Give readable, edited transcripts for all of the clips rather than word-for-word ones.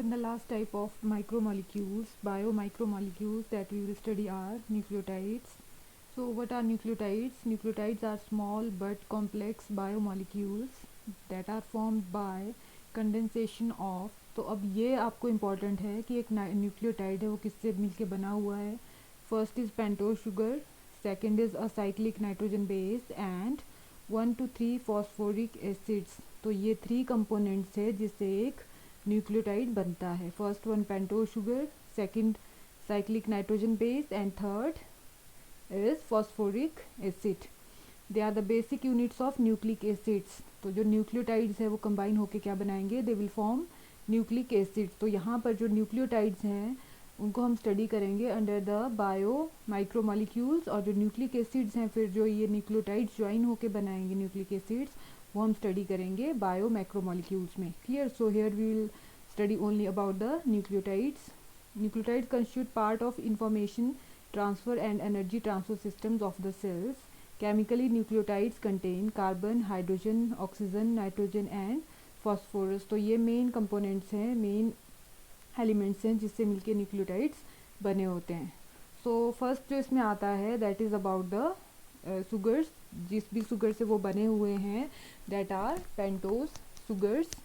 in the last type of micromolecules, biomicromolecules that we will study are nucleotides. So what are nucleotides? Nucleotides are small but complex biomolecules that are formed by condensation of. तो अब ये आपको important है कि एक nucleotide है वो किससे मिलके बना हुआ है. First is pentose sugar, second is a cyclic nitrogen base and 1 to 3 phosphoric acids. तो ये 3 कंपोनेंट्स है जिससे एक न्यूक्लियोटाइड बनता है. First one pentose sugar, second cyclic nitrogen base and third is phosphoric acid. They are the basic units of nucleic acids. तो जो nucleotides है वो कंबाइन होकर क्या बनाएंगे? They will form nucleic acids. तो यहाँ पर जो न्यूक्लियोटाइड्स हैं उनको हम स्टडी करेंगे अंडर द बायो माइक्रोमोलिक्यूल्स, और जो न्यूक्लिक एसिड्स हैं फिर जो ये न्यूक्लियोटाइड्स ज्वाइन होकर बनाएंगे न्यूक्लिक एसिड्स, वो हम स्टडी करेंगे बायो माइक्रोमोलिक्यूल्स में. Clear? So here we will study only about the nucleotides. Nucleotides constitute part of information transfer and energy transfer systems of the cells. Chemically, nucleotides contain carbon, hydrogen, oxygen, nitrogen and phosphorus. तो ये main components हैं, main elements हैं जिससे मिलके nucleotides बने होते हैं. So first जो इसमें आता है that is about the sugars. जिस भी शुगर से वो बने हुए हैं दैट आर पेंटोज शुगर्स.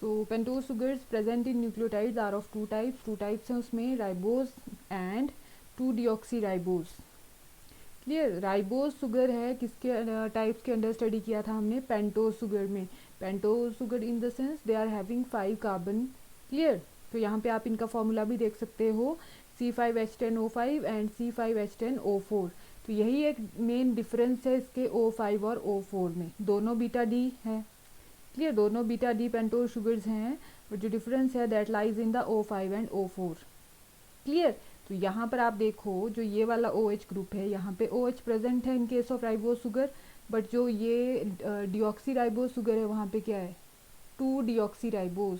तो pentose sugars present in nucleotides are of two types हैं उसमें, राइबोज एंड 2-deoxyराइबोज. क्लियर? राइबोज शुगर है किसके टाइप्स के अंडर स्टडी किया था हमने? पेंटोज शुगर में. Pentose sugar in the sense they are having 5 carbon. Clear? तो यहाँ पे आप इनका फॉर्मूला भी देख सकते हो, C5H10O5 एंड C5H10O4. तो यही एक मेन डिफरेंस है इसके O5 और O4 में. दोनों बीटा डी है. क्लियर? दोनों बीटा डी पेंटोज शुगर्स हैं, बट जो डिफरेंस है that lies in the O5 and O4. Clear? तो यहाँ पर आप देखो जो ये वाला OH ग्रुप है यहाँ पे OH प्रेजेंट है इन case of ribose sugar, but जो ये डिऑक्सीराइबोज शुगर है वहाँ पे क्या है? 2-deoxyराइबोज.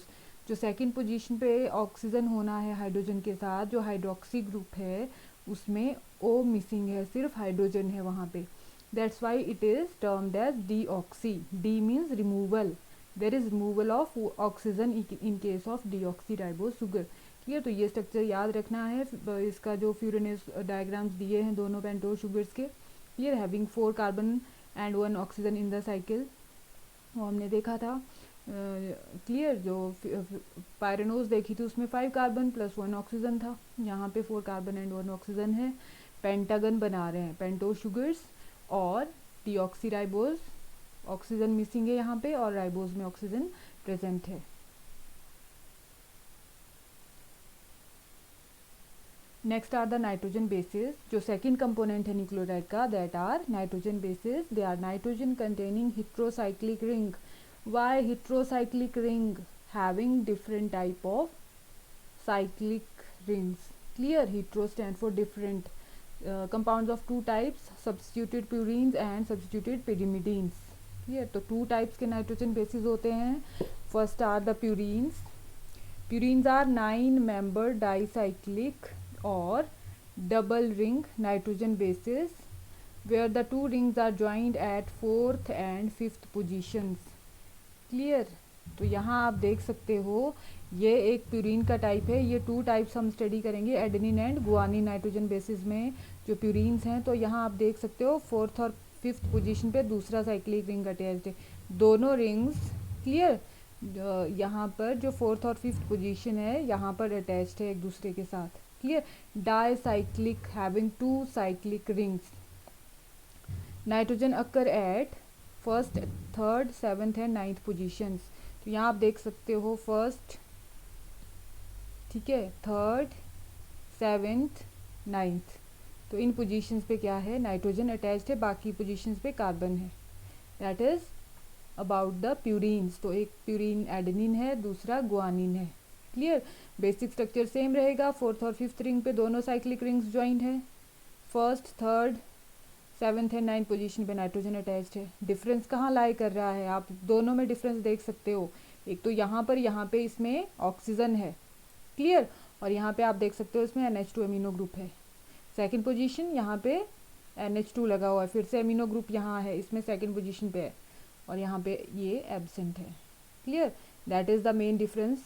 जो सेकंड पोजीशन पे ऑक्सीजन होना है हाइड्रोजन के साथ, जो हाइड्रोक्सी ग्रुप है उसमें O मिसिंग है, सिर्फ हाइड्रोजन है वहाँ पे. That's why it is termed as deoxy. D means removal. There is removal of oxygen in case of deoxyribose sugar. Clear? तो ये स्ट्रक्चर याद रखना है. इसका जो फ्यूरेनेस डायग्राम्स दिए हैं दोनों पेंटोज शुगर्स के, clear? Having 4 carbon and 1 oxygen in the cycle, वो हमने देखा था. क्लियर? जो पायरेनोज देखी थी उसमें 5 कार्बन प्लस 1 ऑक्सीजन था, यहाँ पे 4 कार्बन एंड 1 ऑक्सीजन है. पेंटागन बना रहे हैं पेंटोज शुगर्स, और डीऑक्सीराइबोज ऑक्सीजन मिसिंग है यहाँ पे, और राइबोज में ऑक्सीजन प्रेजेंट है. Next are the nitrogen bases. जो सेकेंड कंपोनेंट है न्यूक्लियोटाइड का that are nitrogen bases. They are nitrogen containing heterocyclic ring. Why heterocyclic ring? Having different type of cyclic rings. Clear? Hetero stand for different compounds of 2 types, substituted purines and substituted pyrimidines. Clear? तो 2 types के nitrogen bases होते हैं. First are the purines. Purines are 9-member dicyclic or double ring nitrogen bases where the 2 rings are joined at 4th and 5th positions. Clear? तो यहाँ आप देख सकते हो ये एक प्यूरीन का टाइप है. ये 2 टाइप्स हम स्टडी करेंगे, adenine and guanine nitrogen bases में जो प्यूरीन्स हैं. तो यहाँ आप देख सकते हो 4th और 5th पोजीशन पे दूसरा साइक्लिक रिंग अटैच्ड है. दोनों रिंग्स, क्लियर, यहाँ पर जो 4th और 5th पोजीशन है यहाँ पर अटैच्ड है एक दूसरे के साथ. Clear? Dicyclic having 2 cyclic rings. Nitrogen occur at 1st, 3rd, 7th and 9th positions. तो यहाँ आप देख सकते हो 1st, ठीक है, 3rd, 7th, 9th. तो इन पोजीशंस पे क्या है? नाइट्रोजन अटैच्ड है, बाकी पोजीशंस पे कार्बन है. That is about the purines. तो एक प्यूरीन एडेनिन है, दूसरा गुआनिन है. क्लियर? बेसिक स्ट्रक्चर सेम रहेगा. 4th और 5th रिंग पे दोनों साइक्लिक रिंग्स ज्वाइंट है. 1st, 3rd, 7th and 9th position पे नाइट्रोजन अटैच्ड है. डिफरेंस कहाँ लाई कर रहा है? आप दोनों में डिफरेंस देख सकते हो. एक तो यहाँ पे इसमें ऑक्सीजन है. क्लियर? और यहाँ पे आप देख सकते हो इसमें NH2 अमीनो ग्रुप है. सेकंड पोजीशन यहाँ पे NH2 लगा हुआ है, फिर से अमीनो ग्रुप यहाँ है, इसमें सेकंड पोजीशन पे है, और यहाँ पे ये एब्सेंट है. Clear? That is the main difference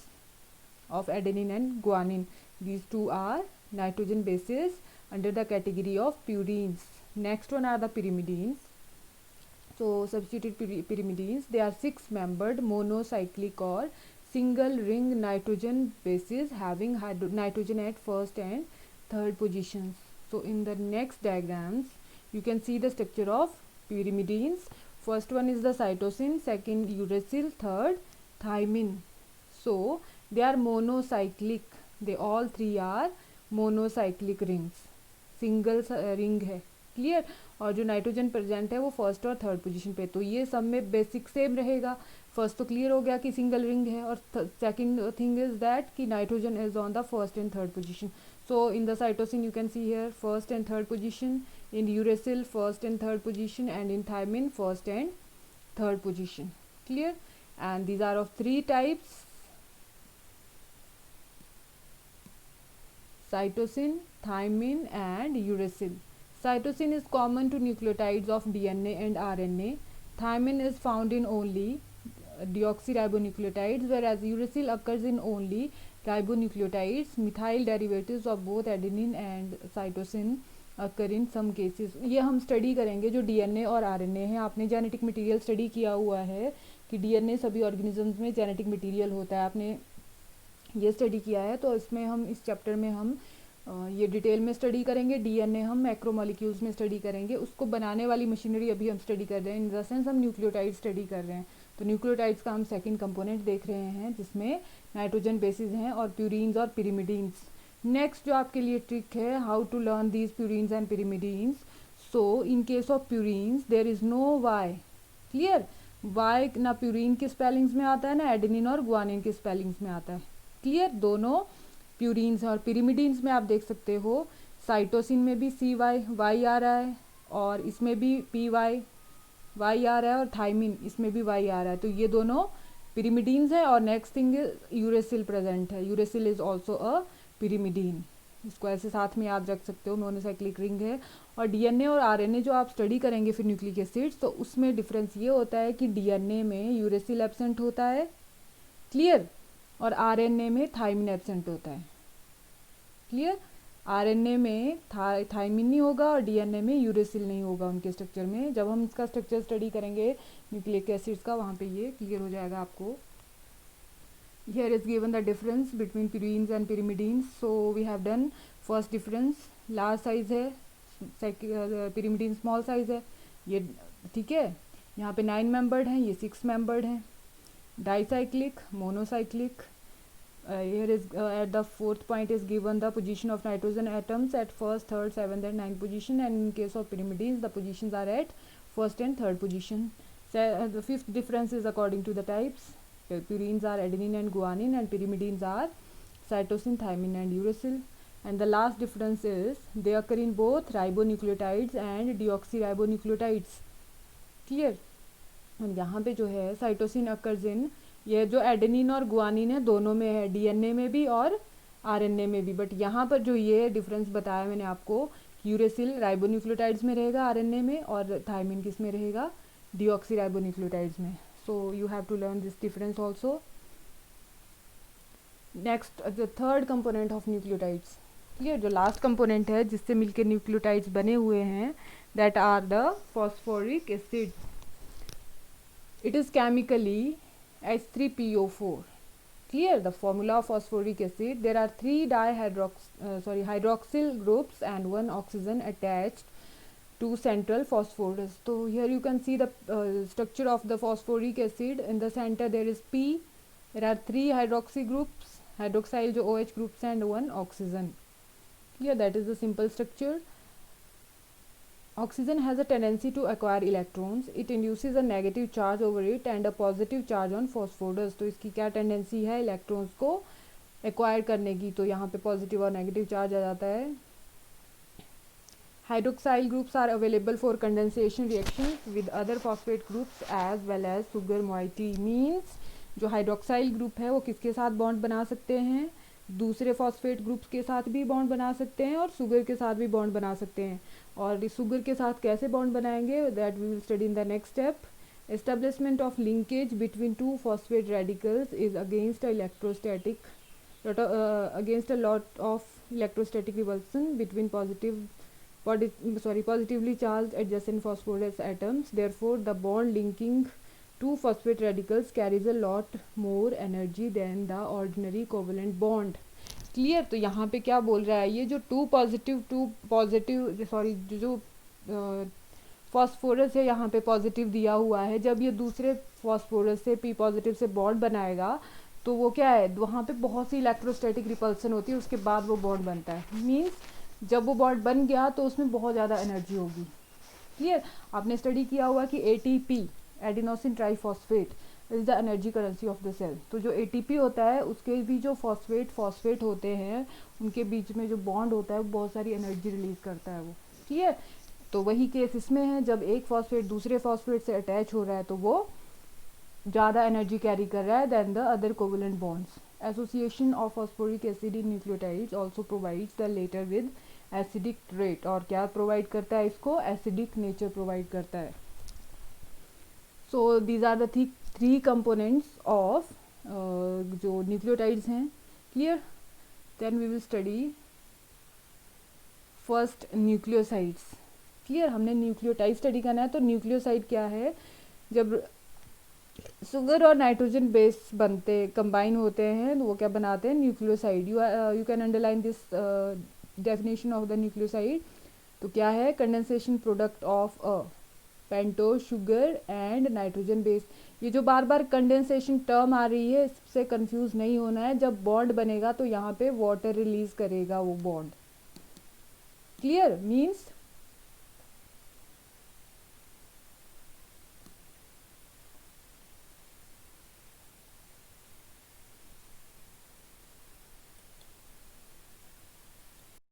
of adenine and guanine. These two are nitrogen bases under the category of purines. Next one are the pyrimidines. So substituted pyrimidines, they are 6-membered monocyclic or single ring nitrogen bases having nitrogen at first and third positions. So in the next diagrams you can see the structure of pyrimidines. First one is the cytosine, second uracil, third thymine. So they are monocyclic, they all three are monocyclic rings, single ring है, clear. और जो nitrogen present है वो first और third position पे, तो ये सब में बेसिक सेम रहेगा। फर्स्ट तो क्लियर हो गया कि सिंगल रिंग है, और सेकंड थिंग इज दैट कि nitrogen is on the first and third position. So in the cytosine you can see here first and third position, in uracil first and third position, and in thymine first and third position, clear। And these are of 3 types: cytosine, thymine and uracil. Cytosine is common to nucleotides of DNA and RNA. Thymine is found in only deoxyribonucleotides, whereas uracil occurs in only ribonucleotides. Methyl derivatives of both adenine and cytosine occur in some cases. ये हम study करेंगे जो DNA और RNA है। आपने genetic material study किया हुआ है कि डीएनए सभी ऑर्गेनिजम्स में जेनेटिक मटेरियल होता है, आपने ये स्टडी किया है। तो इसमें हम इस चैप्टर में हम ये डिटेल में स्टडी करेंगे। डीएनए हम मैक्रोमोलिक्यूल्स में स्टडी करेंगे, उसको बनाने वाली मशीनरी अभी हम स्टडी कर रहे हैं। इन द सेंस हम न्यूक्लियोटाइड स्टडी कर रहे हैं। तो न्यूक्लियोटाइड्स का हम सेकंड कंपोनेंट देख रहे हैं जिसमें नाइट्रोजन बेसिस हैं और प्यूरीन्स और पिरिमिडीन्स। नेक्स्ट जो आपके लिए ट्रिक है, how to learn these purines and pyrimidines. So in case of purines there is no Y, clear. Y ना प्यूरीन के स्पेलिंग्स में आता है ना एडेनिन और गुआनिन के स्पेलिंग्स में आता है, क्लियर। दोनों प्यूरीन्स और पिरिमिडीन्स में आप देख सकते हो, साइटोसिन में भी सी वाई आ रहा है, और इसमें भी पी वाई आ रहा है, और थाइमिन इसमें भी वाई आ रहा है। तो ये दोनों पिरिमिडीन्स है। और नेक्स्ट थिंग यूरेसिल प्रेजेंट है, uracil is also a pyrimidine. इसको ऐसे साथ में याद रख सकते हो, मोनोसाइक्लिक रिंग है। और डीएनए और आरएनए जो आप स्टडी करेंगे फिर न्यूक्लिक एसिड्स, तो उसमें डिफरेंस ये होता है कि डीएनए में यूरेसिल एब्सेंट होता है, क्लियर, और आरएनए में थाइमिन एब्सेंट होता है, क्लियर। आरएनए में थाइमिन नहीं होगा और डीएनए में यूरेसिल नहीं होगा उनके स्ट्रक्चर में। जब हम इसका स्ट्रक्चर स्टडी करेंगे न्यूक्लिक एसिड्स का, वहाँ पे ये क्लियर हो जाएगा आपको। Here is given the difference between purines and pyrimidines. So we have done first difference, large size है, pyrimidine small size है, ये ठीक है। यहाँ पे 9 membered हैं, ये 6 membered हैं। Dicyclic, monocyclic. Here is at the 4th point is given the position of nitrogen atoms at first, third, 7th and 9th position, and in case of pyrimidines the positions are at first and third position. So, the 5th difference is according to the types. Purines are adenine and guanine, and pyrimidines are cytosine, thymine and uracil. And the last difference is they occur in both ribonucleotides and deoxyribonucleotides, clear। और यहाँ पे जो है cytosine occurs in, ये जो adenine और guanine है दोनों में है, डीएनए में भी और आरएनए में भी। बट यहाँ पर जो ये डिफरेंस बताया मैंने आपको, यूरेसिल राइबोन्यूक्लियोटाइड्स में रहेगा आरएनए में, और थाइमिन किस में रहेगा, डीऑक्सीराइबोन्यूक्लियोटाइड्स में। So you have to learn this difference also. Next, the third component of nucleotides, clear। जो last component है जिससे मिलकर nucleotides बने हुए हैं, that are the phosphoric acid. It is chemically H3PO4, clear। The formula of phosphoric acid, there are 3 hydroxyl groups and 1 oxygen attached to central phosphorus. So here you can see the structure of the phosphoric acid. In the center there is P, there are 3 hydroxy groups, hydroxyl जो OH groups and 1 oxygen, clear। That is the simple structure. Oxygen has a tendency to acquire electrons. It induces a negative charge over it and a positive charge on phosphorus. तो इसकी क्या tendency है electrons को acquire करने की, तो यहाँ पे पॉजिटिव और नेगेटिव चार्ज आ जाता है। Hydroxyl groups are available for condensation reactions with other phosphate groups as well as sugar moiety। Means जो हाइड्रोक्साइल ग्रुप है वो किसके साथ बॉन्ड बना सकते हैं, दूसरे फॉस्फेट ग्रुप्स के साथ भी बॉन्ड बना सकते हैं और शुगर के साथ भी बॉन्ड बना सकते हैं। और इस शुगर के साथ कैसे बॉन्ड बनाएंगे, that we will study in the next step. Establishment of linkage between 2 phosphate radicals is against electrostatic against a lot of electrostatic repulsion between positively charged adjacent phosphorus atoms. Therefore, the bond linking two phosphate radicals carries a lot more energy than the ordinary covalent bond. Clear? तो यहाँ पे क्या बोल रहा है, ये जो to positive जो फॉस्फोरस है यहाँ पे पॉजिटिव दिया हुआ है, जब ये दूसरे फॉस्फोरस से पी पॉजिटिव से बॉन्ड बनाएगा तो वो क्या है, वहाँ पे बहुत सी इलेक्ट्रोस्टैटिक रिपल्सन होती है, उसके बाद वो बॉन्ड बनता है। मीन्स जब वो बॉन्ड बन गया तो उसमें बहुत ज़्यादा एनर्जी होगी। क्लियर? आपने स्टडी किया हुआ कि ATP adenosine triphosphate is the energy currency of the cell. तो जो ATP होता है उसके भी जो फॉस्फेट होते हैं उनके बीच में जो बॉन्ड होता है वो बहुत सारी एनर्जी रिलीज करता है वो। क्लियर? तो वही केस इसमें है, जब एक फॉस्फेट दूसरे फॉस्फेट से अटैच हो रहा है तो वो ज़्यादा एनर्जी कैरी कर रहा है then the other covalent bonds. Association of phosphoric acid in nucleotides also provides the latter with acidic trait. और क्या प्रोवाइड करता है इसको? एसिडिक नेचर प्रोवाइड करता है। So these are the three components of जो न्यूक्लियोटाइड्स हैं। Clear? Then we will study first nucleosides. Clear? हमने न्यूक्लियोटाइड स्टडी करना है। तो न्यूक्लियोसाइड क्या है? जब शुगर और नाइट्रोजन बेस बनते कंबाइन होते हैं तो वो क्या बनाते हैं? Nucleoside. You can underline this definition of the nucleoside. तो क्या है? Condensation product of a pentose sugar and nitrogen base. ये जो बार बार कंडेंसेशन टर्म आ रही है इससे कंफ्यूज नहीं होना है। जब बॉन्ड बनेगा तो यहाँ पे वाटर रिलीज करेगा वो बॉन्ड। क्लियर? मीन्स